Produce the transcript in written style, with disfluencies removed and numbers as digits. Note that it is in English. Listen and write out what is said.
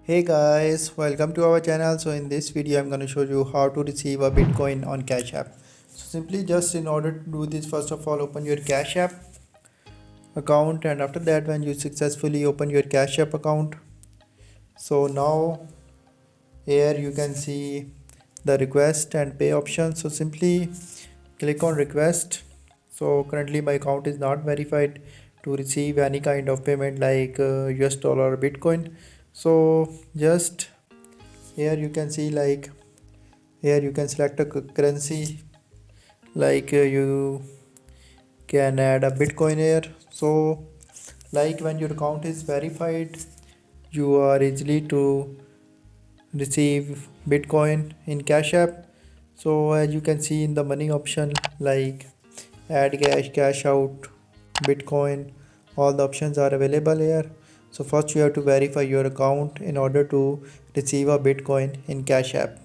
Hey guys, welcome to our channel. So in this video I'm going to show you how to receive a Bitcoin on Cash App. So simply just in order to do this, first of all open your Cash App account, and after that when you successfully open your Cash App account, so now here you can see the request and pay option. So simply click on request. So currently my account is not verified to receive any kind of payment like US dollar or Bitcoin. So just here you can see, like, here you can select a currency, like you can add a Bitcoin here. So like when your account is verified, you are easily to receive Bitcoin in Cash App. So as you can see in the money option, like add cash, cash out, Bitcoin, all the options are available here. So first you have to verify your account in order to receive a Bitcoin in Cash App.